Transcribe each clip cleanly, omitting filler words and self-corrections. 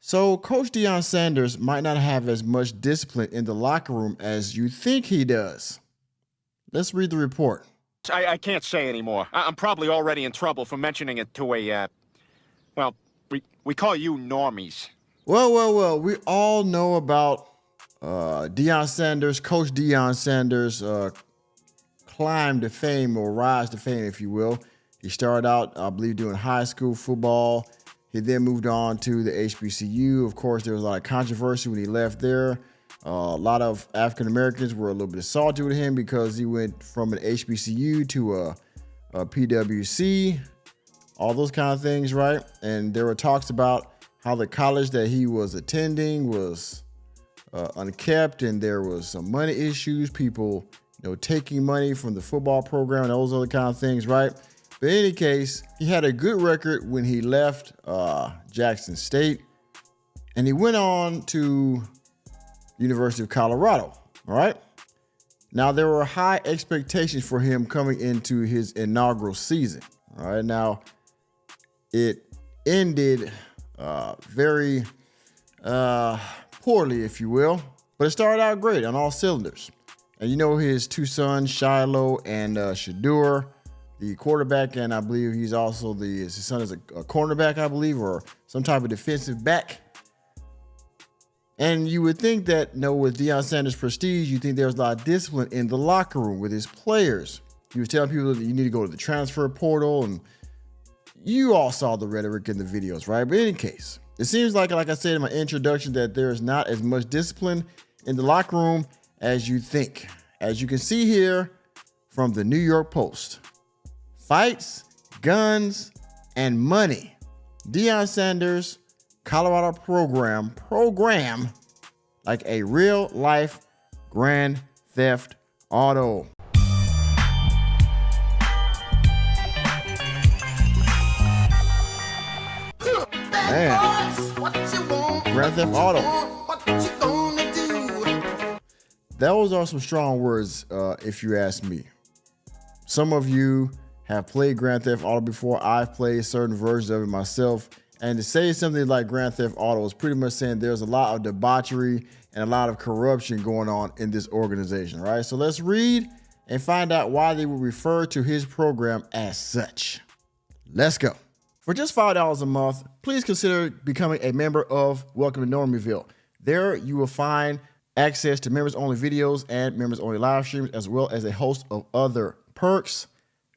So Coach Deion Sanders might not have as much discipline in the locker room as you think he does. Let's read the report. I can't say anymore. I'm probably already in trouble for mentioning it to well, we call you normies. Well, we all know about Deion Sanders, Coach Deion Sanders' climb to fame, or rise to fame, if you will. He started out, I believe, doing high school football. He then moved on to the HBCU. Of course, there was a lot of controversy when he left there. A lot of African Americans were a little bit salty with him because he went from an HBCU to a PWC, all those kind of things, right? And there were talks about how the college that he was attending was unkept, and there was some money issues, people, taking money from the football program and those other kind of things, right? But in any case, he had a good record when he left Jackson State, and he went on to University of Colorado, all right? Now, there were high expectations for him coming into his inaugural season, all right? Now, it ended very poorly, if you will, but it started out great on all cylinders. And his two sons, Shiloh and Shadur, the quarterback, and I believe he's also his son is a cornerback, I believe, or some type of defensive back. And you would think that, with Deion Sanders' prestige, you think there's a lot of discipline in the locker room with his players. He was telling people that you need to go to the transfer portal, and you all saw the rhetoric in the videos, right? But in any case, it seems like I said in my introduction, that there's not as much discipline in the locker room as you think. As you can see here from the New York Post, fights, guns, and money. Deion Sanders' Colorado program like a real life Grand Theft Auto. Man, Grand Theft Auto. Those are some strong words, if you ask me. Some of you have played Grand Theft Auto before. I've played certain versions of it myself. And to say something like Grand Theft Auto is pretty much saying there's a lot of debauchery and a lot of corruption going on in this organization, right? So let's read and find out why they would refer to his program as such. Let's go. For just $5 a month, please consider becoming a member of Welcome to Normieville. There you will find access to members-only videos and members-only live streams, as well as a host of other perks.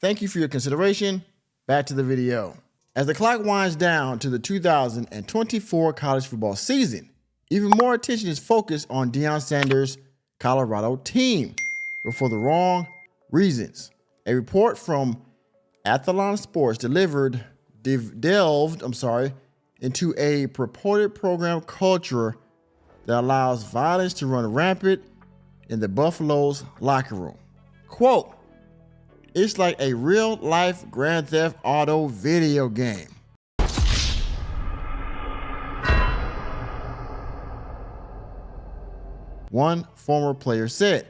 Thank you for your consideration. Back to the video. As the clock winds down to the 2024 college football season, even more attention is focused on Deion Sanders' Colorado team, but for the wrong reasons. A report from Athlon Sports delved into a purported program culture that allows violence to run rampant in the Buffalo's locker room. Quote, "It's like a real-life Grand Theft Auto video game." One former player said,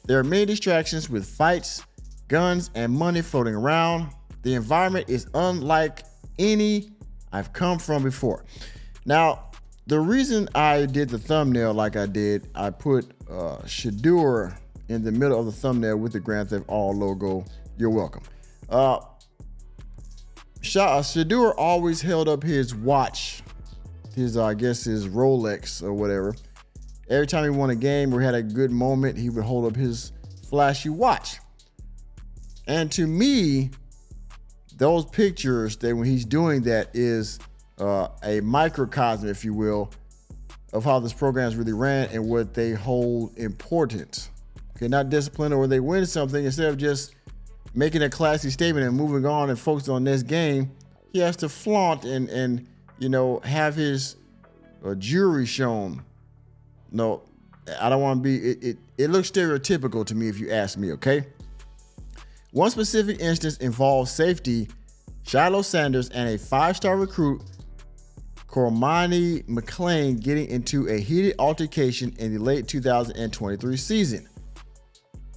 "There are many distractions with fights, guns, and money floating around. The environment is unlike any I've come from before." Now, the reason I did the thumbnail like I did, I put Shadur in the middle of the thumbnail with the Grand Theft Auto logo. You're welcome. Shadur always held up his watch, his Rolex or whatever. Every time he won a game or had a good moment, he would hold up his flashy watch. And to me, those pictures, that when he's doing that, is a microcosm, if you will, of how this program is really ran and what they hold important. Okay, not discipline, or they win something, instead of just making a classy statement and moving on and focusing on this game, he has to flaunt and have his jewelry shown. No, I don't want to be, it looks stereotypical to me, if you ask me, okay? One specific instance involves safety Shiloh Sanders and a 5-star recruit, Cormani McClain, getting into a heated altercation in the late 2023 season.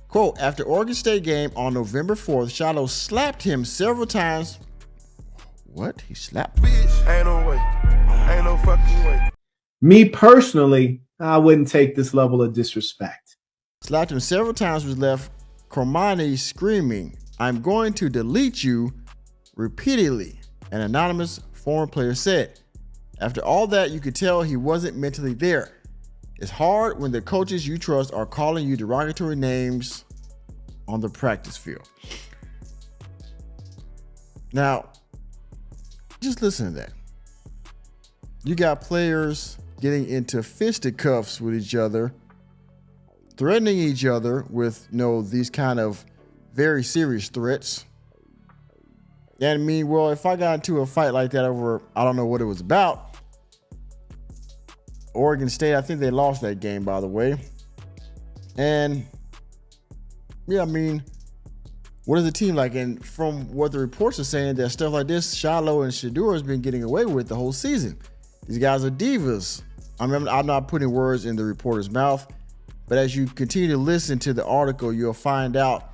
Quote, "After Oregon State game on November 4th, Shiloh slapped him several times." What? He slapped him? Ain't no way. Ain't no fucking way. Me personally, I wouldn't take this level of disrespect. Slapped him several times, was left Cormani screaming, "I'm going to delete you," repeatedly, an anonymous former player said. After all that, you could tell he wasn't mentally there. It's hard when the coaches you trust are calling you derogatory names on the practice field. Now, just listen to that. You got players getting into fisticuffs with each other, threatening each other with, these kind of very serious threats. And I mean, well, if I got into a fight like that over, I don't know what it was about. Oregon State, I think they lost that game, by the way. And yeah, I mean, what is the team like? And from what the reports are saying, that stuff like this, Shiloh and Shedeur has been getting away with the whole season. These guys are divas. I'm not putting words in the reporter's mouth, but as you continue to listen to the article, you'll find out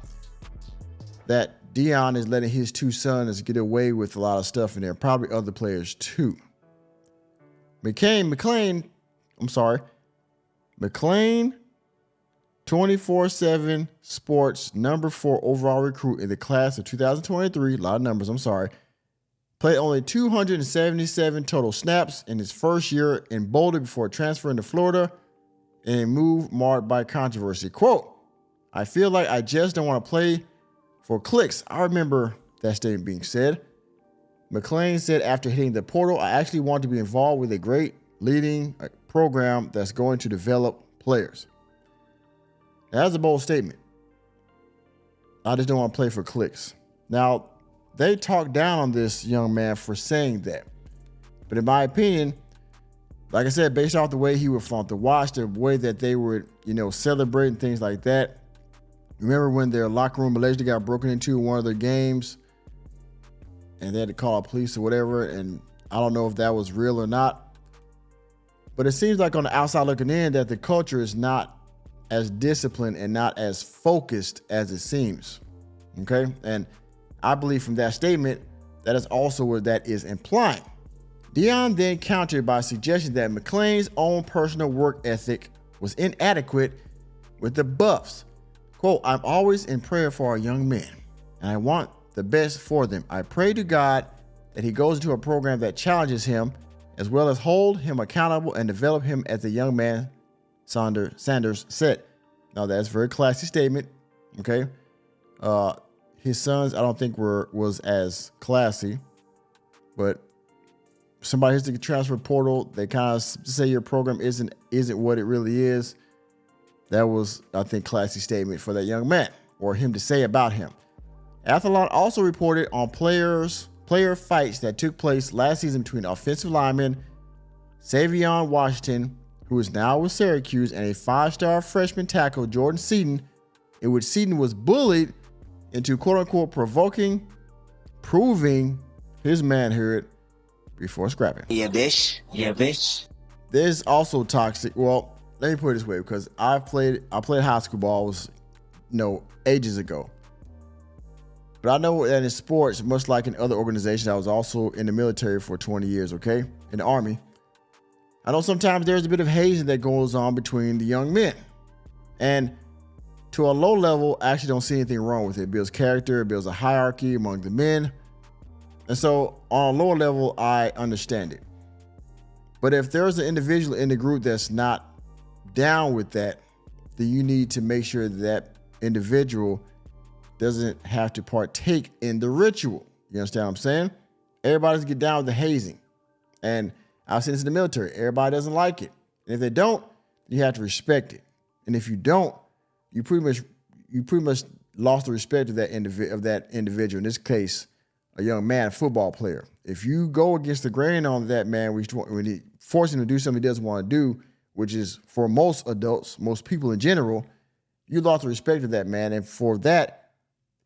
that Deion is letting his two sons get away with a lot of stuff in there, probably other players too. McLean, 24/7 Sports number 4 overall recruit in the class of 2023, a lot of numbers, played only 277 total snaps in his first year in Boulder before transferring to Florida in a move marked by controversy. Quote, "I feel like I just don't want to play for clicks." I remember that statement being said. McLean said after hitting the portal, "I actually want to be involved with a great leading program that's going to develop players." Now, that's a bold statement. I just don't want to play for clicks. Now, they talked down on this young man for saying that. But in my opinion, like I said, based off the way he would flaunt the watch, the way that they would, celebrating things like that. Remember when their locker room allegedly got broken into in one of their games and they had to call police or whatever, and I don't know if that was real or not. But it seems like on the outside looking in that the culture is not as disciplined and not as focused as it seems. Okay? And I believe from that statement, that is also what that is implying. Deion then countered by suggesting that McLean's own personal work ethic was inadequate with the Buffs. Quote, "I'm always in prayer for our young men, and I want the best for them. I pray to God that he goes into a program that challenges him, as well as hold him accountable and develop him as a young man," Sanders said. Now, that's a very classy statement, okay? His sons, I don't think was as classy, but somebody hits the transfer portal, they kind of say your program isn't what it really is. That was, I think, classy statement for that young man, or him to say about him. Athlon also reported on player fights that took place last season between offensive lineman Savion Washington, who is now with Syracuse, and a 5-star freshman tackle, Jordan Seaton, in which Seaton was bullied into quote-unquote proving his manhood before scrapping. Yeah, bitch. There's also toxic. Well, let me put it this way, because I played high school ball, was ages ago. But I know that in sports, much like in other organizations, I was also in the military for 20 years, okay? In the Army. I know sometimes there's a bit of hazing that goes on between the young men. And to a low level, I actually don't see anything wrong with it. It builds character, it builds a hierarchy among the men. And so on a lower level, I understand it. But if there's an individual in the group that's not down with that, then you need to make sure that individual doesn't have to partake in the ritual. You understand what I'm saying? Everybody's get down with the hazing. And I've seen this in the military. Everybody doesn't like it. And if they don't, you have to respect it. And if you don't, you pretty much lost the respect of that individual. In this case, a young man, a football player. If you go against the grain on that man, when he force him to do something he doesn't want to do, which is for most adults, most people in general, you lost the respect of that man. And for that,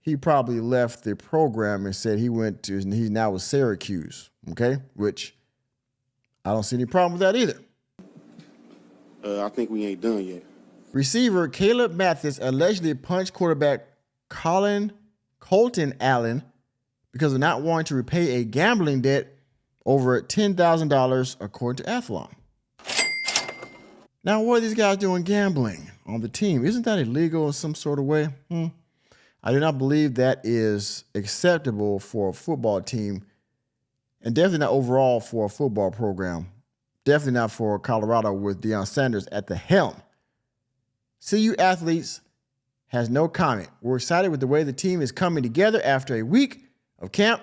he probably left the program and said he's now with Syracuse. Okay, which I don't see any problem with that either. I think we ain't done yet. Receiver Caleb Mathis allegedly punched quarterback Colton Allen because of not wanting to repay a gambling debt over $10,000 according to Athlon. Now, what are these guys doing gambling on the team? Isn't that illegal in some sort of way? I do not believe that is acceptable for a football team, and definitely not overall for a football program. Definitely not for Colorado with Deion Sanders at the helm. CU Athletes has no comment. We're excited with the way the team is coming together after a week of camp,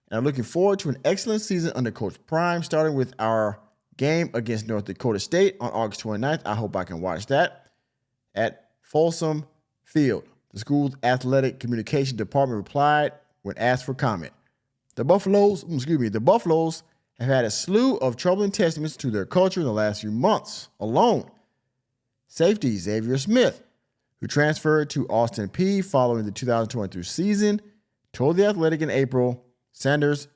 and I'm looking forward to an excellent season under Coach Prime, starting with our game against North Dakota State on August 29th. I hope I can watch that at Folsom Field. The school's athletic communication department replied when asked for comment. The Buffaloes have had a slew of troubling testaments to their culture in the last few months alone. Safety Xavier Smith, who transferred to Austin Peay following the 2023 season, told The Athletic in April Sanders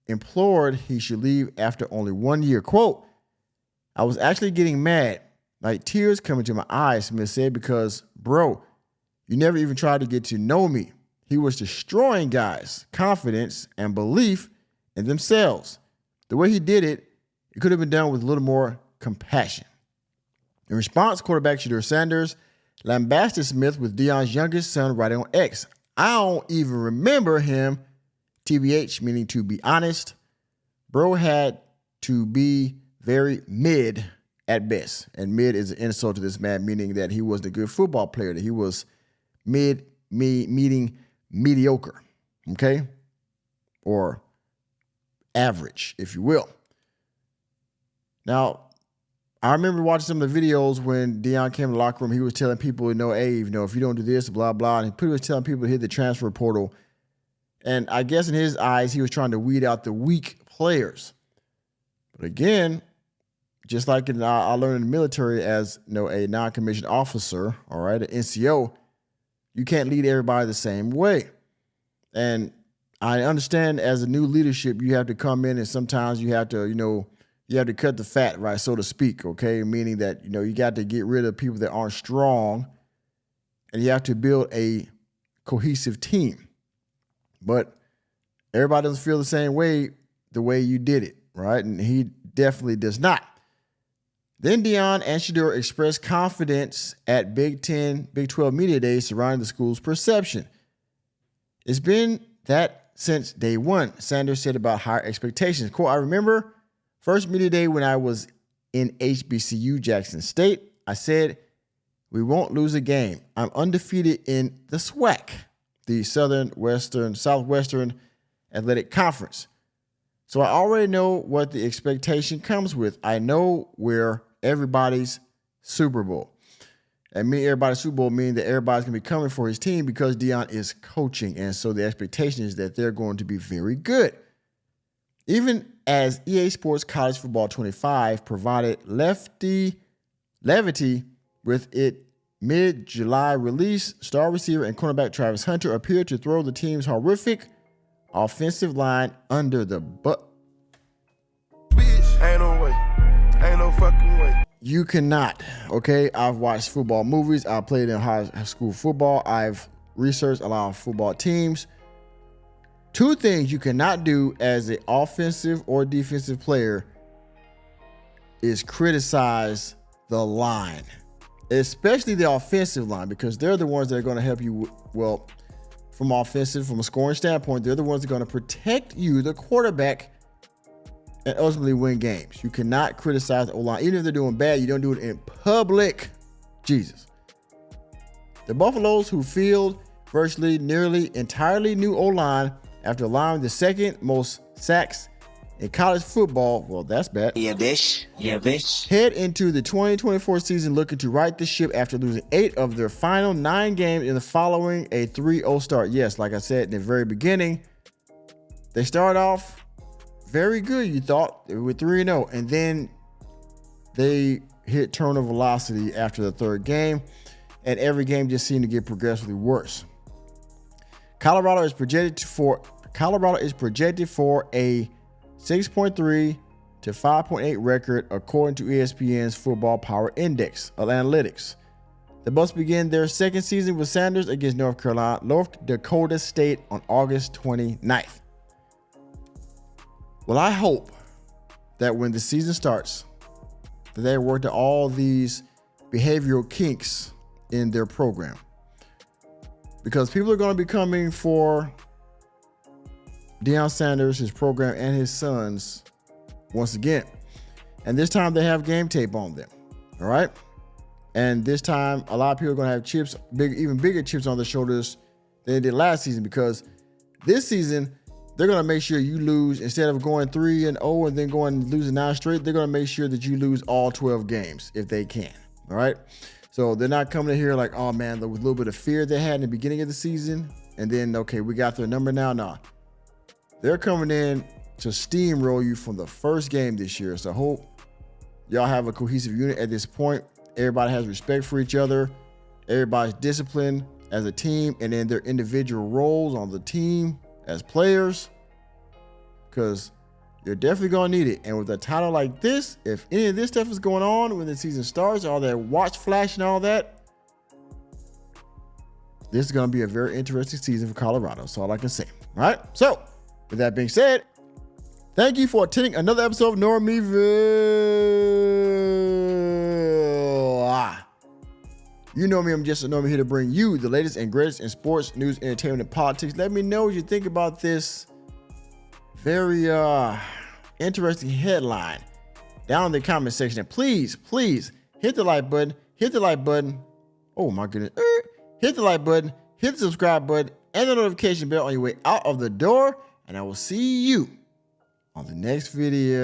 implored he should leave after only 1 year. Quote, I was actually getting mad, like tears coming to my eyes, Smith said, because, bro, you never even tried to get to know me. He was destroying guys' confidence and belief in themselves. The way he did it, it could have been done with a little more compassion. In response, quarterback Shedeur Sanders lambasted Smith with Deion's youngest son writing on X. I don't even remember him, TBH, meaning to be honest. Bro had to be very mid at best. And mid is an insult to this man, meaning that he wasn't a good football player, that he was meaning mediocre, okay? Or average, if you will. Now, I remember watching some of the videos when Deion came to the locker room. He was telling people, hey, if you don't do this, blah, blah. And he pretty much telling people to hit the transfer portal. And I guess in his eyes, he was trying to weed out the weak players. But again, just like I learned in the military as a non-commissioned officer, all right, an NCO, you can't lead everybody the same way. And I understand as a new leadership, you have to come in and sometimes you have to, you have to cut the fat, right, so to speak, okay? Meaning that, you got to get rid of people that aren't strong and you have to build a cohesive team. But everybody doesn't feel the same way the way you did it, right? And he definitely does not. Then Deion and Shedeur expressed confidence at Big 12 Media Days surrounding the school's perception. It's been that since day one, Sanders said about higher expectations. Quote, I remember first media day when I was in HBCU Jackson State, I said, we won't lose a game. I'm undefeated in the SWAC, the Southwestern Athletic Conference. So I already know what the expectation comes with. I know we're everybody's Super Bowl. And me, everybody's Super Bowl, meaning that everybody's going to be coming for his team because Deion is coaching. And so the expectation is that they're going to be very good. Even as EA Sports College Football 25 provided levity with its mid-July release, star receiver and cornerback Travis Hunter appeared to throw the team's horrific offensive line under the bus. Ain't no way. Ain't no fucking way. You cannot, okay? I've watched football movies. I played in high school football. I've researched a lot of football teams. Two things you cannot do as an offensive or defensive player is criticize the line, especially the offensive line, because they're the ones that are going to help you, from a scoring standpoint, they're the ones that are going to protect you, the quarterback, and ultimately win games. You cannot criticize the O-line. Even if they're doing bad, you don't do it in public. Jesus. The Buffaloes, who field virtually nearly entirely new O-line after allowing the second most sacks in college football, that's bad. Yeah, bitch. Head into the 2024 season looking to right the ship after losing 8 of their final 9 games in the following a 3-0 start. Yes, like I said in the very beginning, they start off very good, you thought. They were 3-0, and then they hit turnover velocity after the third game, and every game just seemed to get progressively worse. Colorado is projected for a 6.3 to 5.8 record according to ESPN's Football Power Index of Analytics. The Bucs begin their second season with Sanders against North Dakota State on August 29th. Well, I hope that when the season starts, that they worked out all these behavioral kinks in their program. Because people are going to be coming for Deion Sanders, his program, and his sons once again. And this time they have game tape on them. All right. And this time, a lot of people are going to have chips, even bigger chips on their shoulders than they did last season, because this season, they're going to make sure you lose. Instead of going 3-0 and then going losing 9 straight, they're going to make sure that you lose all 12 games if they can. All right. So they're not coming in here like, oh man, with a little bit of fear they had in the beginning of the season. And then, okay, we got their number now. Nah, they're coming in to steamroll you from the first game this year. So I hope y'all have a cohesive unit at this point. Everybody has respect for each other. Everybody's disciplined as a team and in their individual roles on the team as players, because you're definitely going to need it. And with a title like this, if any of this stuff is going on when the season starts, all that watch flash and all that, this is going to be a very interesting season for Colorado. That's all I can say. All right. So with that being said, thank you for attending another episode of Normieville. You know me, I'm just a Normie here to bring you the latest and greatest in sports, news, entertainment, and politics. Let me know what you think about this very interesting headline down in the comment section. And please hit the like button. Oh my goodness. Hit the like button, hit the subscribe button, and the notification bell on your way out of the door. And I will see you on the next video.